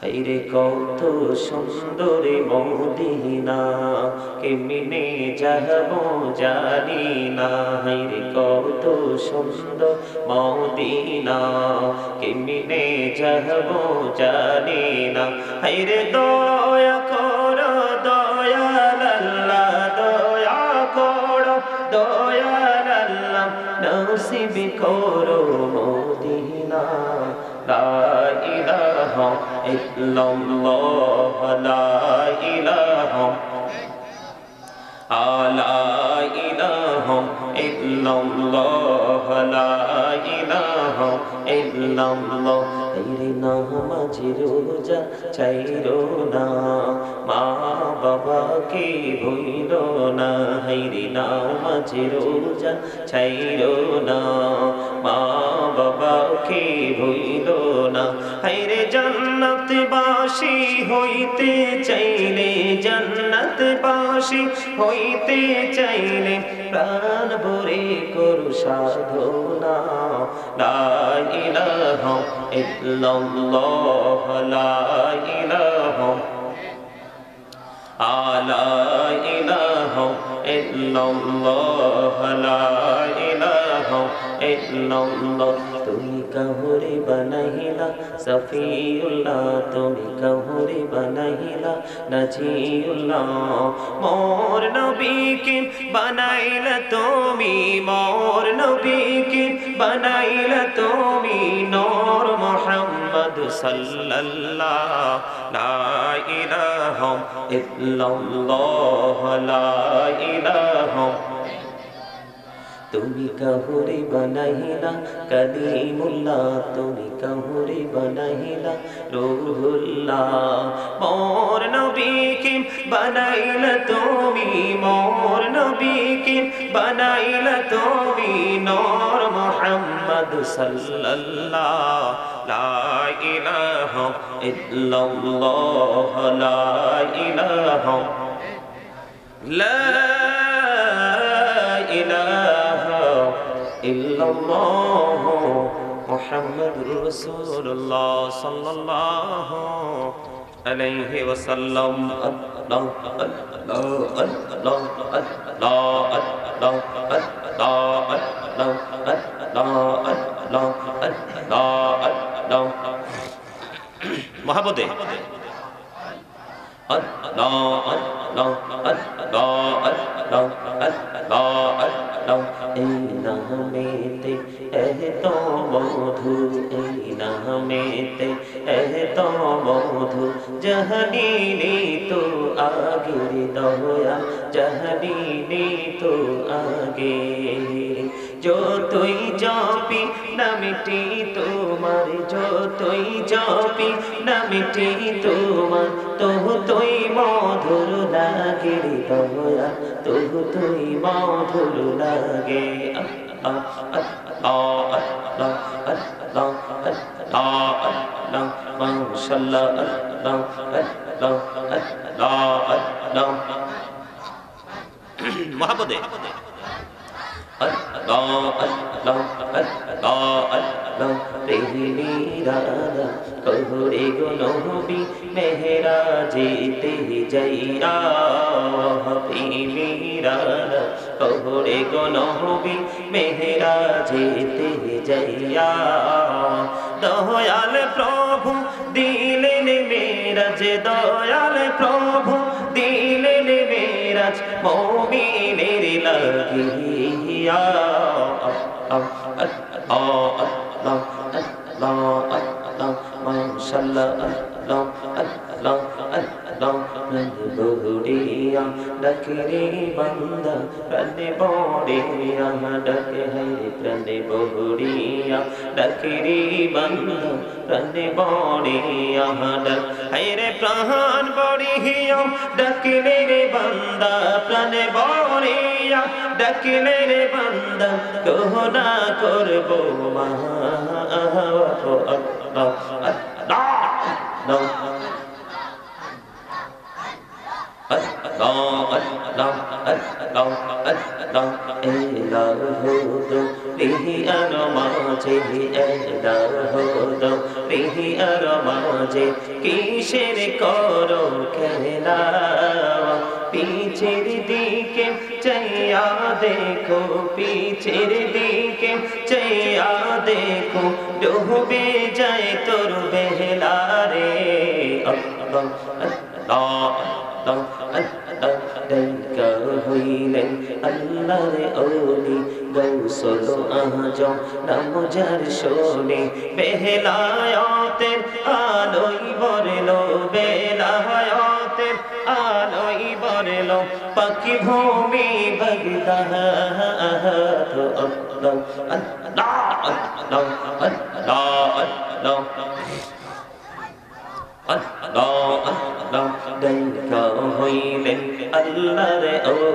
হায়রে কত সুন্দর মদিনা, কেমনে যাব জানি না। হায়রে কত সুন্দর মদিনা, কেমনে যাব জানি না। হায়রে দয়া করো দয়াল আল্লাহ, দয়া করো দয়াল আল্লাহ, নসিব করো মদিনা। লা ইলাহা ইল্লাল্লাহ, লা ইলাহা লা ইলাহা ইল্লাল্লাহ, লা ইলাহা ইল্লাল্লাহ। হায়রে নামাজি রোজা ছাইরো না, মা বাবাকে ভুইলো না। হায়রে নামাজি রোজা ছাইরো না, মা বাবাকে ভুইলো না। হায়রে জান্নাতবাসী হইতে চাইলে, জান্নাতবাসী হইতে চাইলে, প্রাণ ভরে করু সাধনা। লা ইলাহা ইল্লাল্লাহ, লা ইলাহা লা ইলাহা ইল্লাল্লাহ, লা ইলাহা ইল্লাল্লাহ। তুমি কাহুরে বানাইলা সফিউল্লাহ, তুমি কাহুরে বানাইলা নাজিউল্লাহ। মোর নবীকে বানাইলা তুমি, মোর নবীকে বানাইলা তুমি, নূর মুহাম্মদ সাল্লাল্লাহ। লা ইলাহা ইল্লাল্লাহ, লা ইলাহা। তুমি কাহুরে বানাইলা কালিমুল্লাহ, তুমি কাহুরে বানাইলা রূহুল্লাহ। মোর নবীকে বানাইলা তুমি, মোর নবীকে বানাইলা তুমি, নূর মুহাম্মদ সাল্লাল্লাহ। লা ইলাহা ইল্লাল্লাহ, লা ইলাহা লা ইলাহা ইল্লাল্লাহ মুহাম্মাদুর রাসূলুল্লাহ সাল্লাল্লাহু আলাইহি ওয়াসাল্লাম। আল্লাহ আল্লাহ আল্লাহ আল্লাহ আল্লাহ আল্লাহ আল্লাহ আল্লাহ আল্লাহ মহব্বতে আল্লাহ আল্লাহ আল্লাহ আল্লাহ আল্লাহ আল্লাহ। এই নামেতে এত মধু, এই নামেতে এত মধু, জাহানিনি তো আগের দয়া, জাহানিনি তো আগে। যতই জপি নামটি তোমার, যতই জপি নামটি তোমার, তবু তুই মধুর লাগে দয়া, তবু তুই মধুর লাগে। আল্লাহ আল্লাহ আল্লাহ আল্লাহ আল্লাহ আল্লাহ মাশাআল্লাহ, আল্লাহ আল্লাহ আল্লাহ আল্লাহ মহব্বতে আল্লাহ আল্লাহ আল্লাহ আল্লাহ। প্রেমেরা কহুরে গো নবী মেহরাজেতে যাইয়া, প্রেমেরা কহুরে গো নবী মেহরাজেতে যাইয়া। দয়াল প্রভু দিলেন মেরাজ, দয়াল প্রভু দিলেন মেরাজ, মুমিনের লাগিয়া। আল্লাহ আল্লাহ আল্লাহ আল্লাহ মাশাআল্লাহ, আল্লাহ আল্লাহ আল্লাহ। বহুড়িয়া ডাকরে বান্দা প্রাণে বড়িয়া, ডাকে হায়রে প্রাণে বহুড়িয়া ডাকরে বান্দা প্রাণে বড়িয়া, ডাক হায়রে প্রাণ বড়িয়া ডাকলে রে বান্দা, প্রাণে বড়িয়া ডাকলে রে বান্দা, কোহনা করবো মা। আল্লাহ আল্লাহ আল্লাহ আল্লাহ আল্লাহ আল্লাহ। এই লাহুদো রিহিয়ার মাঝে লাহুদো রিহিয়ার মাঝে কিসের করো খেলা পিছের দিকে চাইয়া দেখো পিছের দিকে চাইয়া দেখো ডুবে যায় তোর বেলা রে আল্লাহ আল্লাহ আল্লাহ ডাইকা হইলেন আল্লাহর ওলি গৌসল আজম নাম যার শোনে বেলায়েতের আলোই বরলো বেলায়েতের আলোই বরলো পাখি ভূমি বাগদাদ আল্লাহ আল্লাহ আল্লাহ আল্লাহ আল্লাহ ডাইকা হইলেন আল্লাহর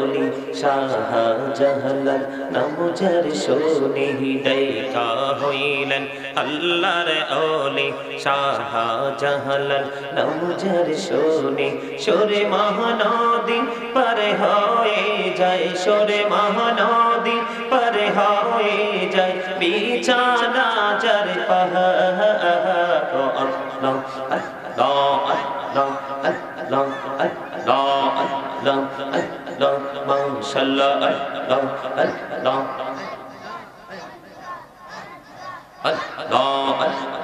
ওলি শাহজালাল নাম যার শোনে ডাইকা হইলেন আল্লাহর ওলি শাহজালাল নাম যার শোনে সরে মহানদী পার হয়ে যায় সরে মহানদী পার হয়ে যায় বিছানা যার পাহাড় আল্লাহ Allah, Allah, Allah, Allah, Allah, mashallah, Allah, Allah, Allah,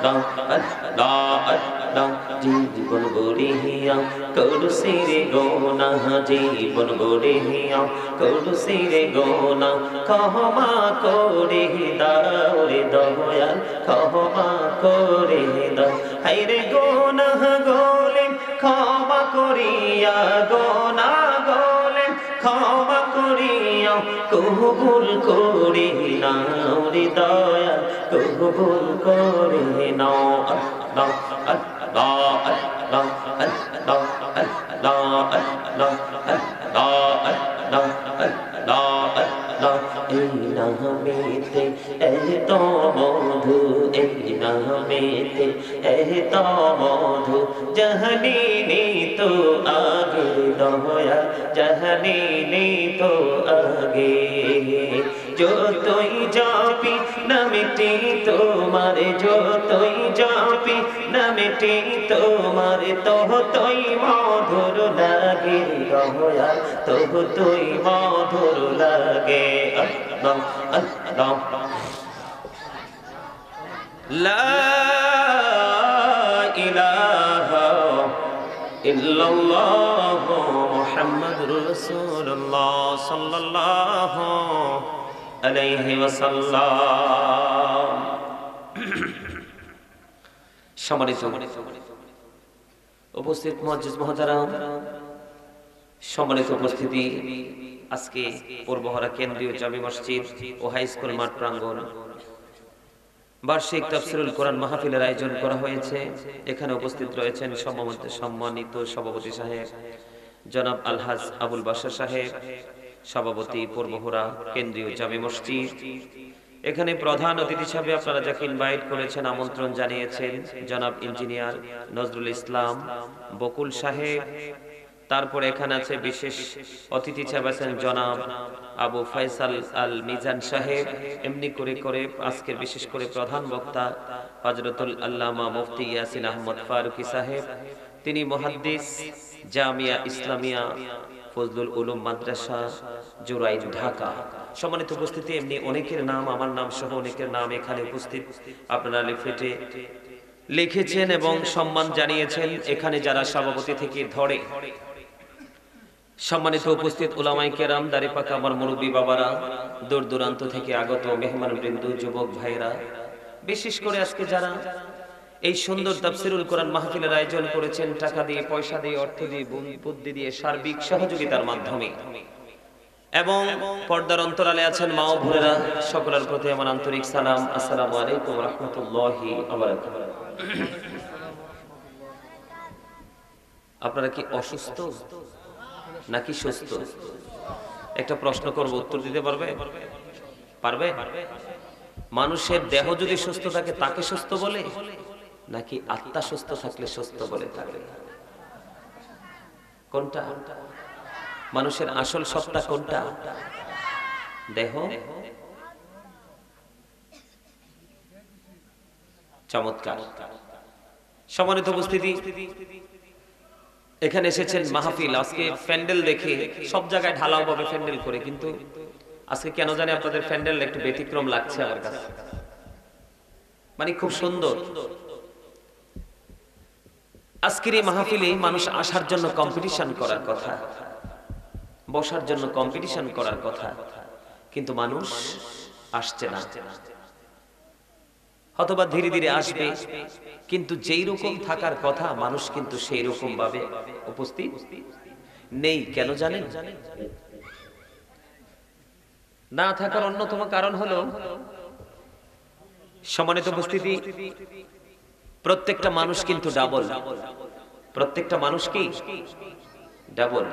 Allah, Allah, Allah, জীবন গড়িয়া করুসিরে গোনা জীবন গড়িয়া করুসিরে গোনা ক্ষমা করে দাও রে দয়াল ক্ষমা করে দাও হায়রে গোনা গোলে ক্ষমা করিয়া গোনা গোলে ক্ষমা করিয়া কবুল করে নাও রে দয়াল কবুল করে নাও আল্লাহ আল্লাহ আল্লাহ আল্লাহ আল্লাহ আল্লাহ আল্লাহ আল্লাহ আল্লাহ এই নামেতে এত মধু এই নামেতে এত মধু জাহানি তো আগে দয়া জাহানি তো আগে যতই জাপি নামেটি তোমার যতই জাপি নামেটি তোমার ততই মধুর লাগে দয়া ততই মধুর লাগে আল্লাহ আল্লাহ লা ইলাহা ইল্লাল্লাহ মুহাম্মাদুর রাসূলুল্লাহ সাল্লাল্লাহু আলাইহি ওয়াসাল্লাম। সম্মানিত উপস্থিত মুআজ্জিজ মুহতারাম, সম্মানিত উপস্থিতি, আজকে পূর্বহরা কেন্দ্রীয় জামি মসজিদ ও হাই স্কুল মাঠ প্রাঙ্গণ বার্ষিক তাফসীরুল কোরআন মাহফিলের আয়োজন করা হয়েছে। এখানে উপস্থিত রয়েছেন সম্মানিত সভাপতি সাহেব জনাব আলহাজ আবুল বাশার সাহেব, সভাপতি পূর্বহরা কেন্দ্রীয় জামি মসজিদ। এখানে প্রধান অতিথি হিসেবে আপনারা যাকে ইনভাইট করেছেন, আমন্ত্রণ জানিয়েছেন, জনাব ইঞ্জিনিয়ার নজরুল ইসলাম বকুল সাহেব। তারপর এখানে আছে বিশেষ অতিথি হিসেবে আছেন জনাব আবু ফয়সাল আল মিজান সাহেব। এমনি করে করে আজকের বিশেষ করে প্রধান বক্তা হযরতুল আল্লামা মুফতি ইয়াসিন আহমদ ফারুকী সাহেব, তিনি মুহাদ্দিস জামিয়া ইসলামিয়া ফজলুল উলুম মাদ্রাসা জুরাইন ঢাকা। সম্মানিত উপস্থিতি, এমনি অনেকের নাম, আমার নাম সহ অনেকের নাম এখানে উপস্থিত আপনারা লিফলেটে লিখেছেন এবং সম্মান জানিয়েছেন। এখানে যারা সভাপতি থেকে ধরে সম্মানিত উপস্থিত উলামায়ে কেরাম, দাড়িপাকা আমার মুরব্বী বাবারা, দূর দূরান্ত থেকে আগত মেহমানবৃন্দ, যুবক ভাইরা, বিশেষ করে আজকে যারা এই সুন্দর তাফসীরুল কোরআন মাহফিলের আয়োজন করেছেন, টাকা দিয়ে, পয়সা দিয়ে, অর্থ দিয়ে, বুদ্ধি দিয়ে, সার্বিক সহযোগিতার মাধ্যমে, এবং পর্দার অন্তরালে আছেন মা ও বোনেরা, সকলের প্রতি আমার আন্তরিক সালাম। আসসালামু আলাইকুম ওয়া রাহমাতুল্লাহি ওয়া বারাকাতুহু। আপনারা কি অসুস্থ নাকি সুস্থ? একটা প্রশ্ন করব, উত্তর দিতে পারবে? পারবে? মানুষের দেহ যদি সুস্থ থাকে তাকে সুস্থ বলে, নাকি আত্মা সুস্থ থাকলে সুস্থ বলে থাকে? কোনটা? মানুষের আসল সত্তা কোনটা? দেহ চমৎকার। সম্মানিত উপস্থিতি, এখানে এসেছেন মাহফিল, আজকে প্যান্ডেল দেখে সব জায়গায় ঢালাও ভাবে প্যান্ডেল করে, কিন্তু আজকে কেন জানি আপনাদের প্যান্ডেল একটু ব্যতিক্রম লাগছে আমার কাছে, মানে খুব সুন্দর। আজকের এই মাহফিলে মানুষ আসার জন্য কম্পিটিশন করার কথা, বসার জন্য কম্পিটিশন করার কথা, কিন্তু মানুষ আসছে না। অথবা ধীরে ধীরে আসবে, কিন্তু যেই রকম থাকার কথা মানুষ কিন্তু সেই রকম ভাবে উপস্থিত নেই। কেন জানেন? না থাকার অন্যতম কারণ হলো, সম্মানিত উপস্থিতি, প্রত্যেকটা মানুষ কিন্তু ডাবল। প্রত্যেকটা মানুষ কি ডাবল?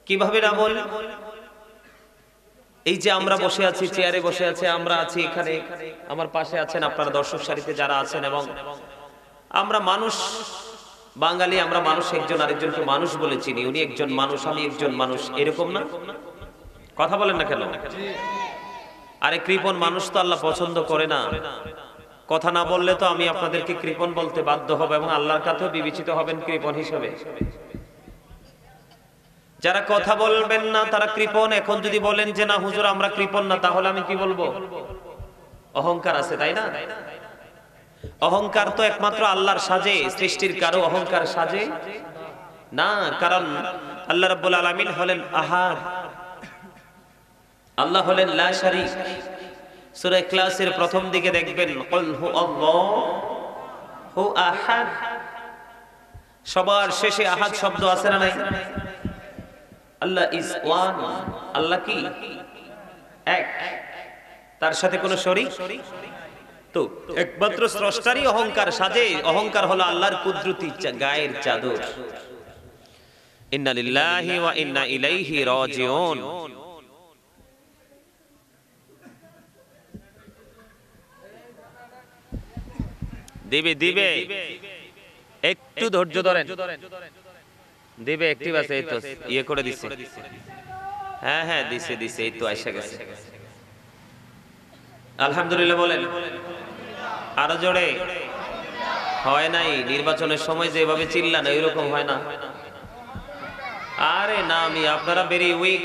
কিভাবে ডাবল? এই যে আমরা বসে আছি, চেয়ারে বসে আছে, আমরা আছি এখানে, আমার পাশে আছেন আপনারা দর্শক সারিতে যারা আছেন, এবং আমরা মানুষ, বাঙালি আমরা মানুষ, একজন আরেকজনকে মানুষ বলে চিনি। উনি একজন মানুষ, আমি একজন মানুষ, এরকম না? কথা বলেন না কেন? আরে কৃপণ মানুষ তো আল্লাহ পছন্দ করে না। কথা না বললে তো আমি আপনাদেরকে কৃপণ বলতে বাধ্য হব, এবং আল্লাহর কাছেও বিবেচিত হবেন কৃপণ হিসেবে। যারা কথা বলবেন না তারা কৃপণ। এখন যদি বলেন যে না হুজুর আমরা কৃপণ না, তাহলে আমি কি বলবো? অহংকার আছে, তাই না? অহংকার তো একমাত্র আল্লাহর সাজে, সৃষ্টির কারো অহংকার সাজে না। কারণ আল্লাহ রাব্বুল আলামিন হলেন আহাদ, আল্লাহ হলেন লা শারীক। সূরা ইখলাসের প্রথম দিকে দেখবেন কুল হু আল্লাহু আহাদ, সবার শেষে আহাদ শব্দ আছে না নাই? আল্লাহ ইজ ওয়ান, আল্লাহ কি এক, তার সাথে কোনো শরীক। তো একমাত্র স্রষ্টারই অহংকার সাজে। অহংকার হলো আল্লাহর কুদরতি গায়ের চাদর। ইন্না লিল্লাহি ওয়া ইন্না ইলাইহি রাজিউন। দিবে দিবে, একটু ধৈর্য ধরেন, দিবে একটু আছে। এই তো ইয়ে করে দিছে, হ্যাঁ হ্যাঁ দিছে দিছে, এই তো আইসা গেছে। আলহামদুলিল্লাহ বলেন আরো জোরে। হয় নাই নির্বাচনের সময় যেভাবে চিল্লান ওইরকম হয় না। আরে না, আমি আপনারা ভেরি উইক,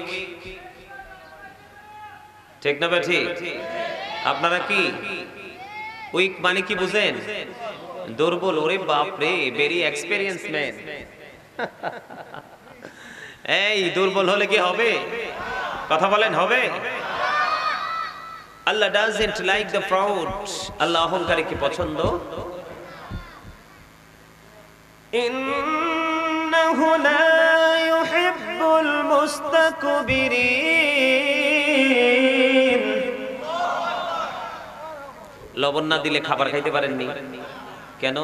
ঠিক না? ঠিক। আপনারা কি উইক মানে কি বুঝেন? দুর্বল। ওরে বাপ রে, ভেরি এক্সপেরিয়েন্স ম্যান। এই দুর্বল হলে কি হবে? কথা বলেন, হবে? আল্লাহ doesn't like the proud, আল্লাহ অহংকারীকে পছন্দ। ইন্নাহু লা ইউহিব্বুল মুস্তাকবিরিন। লবণ না দিলে খাবার খাইতে পারেননি কেন?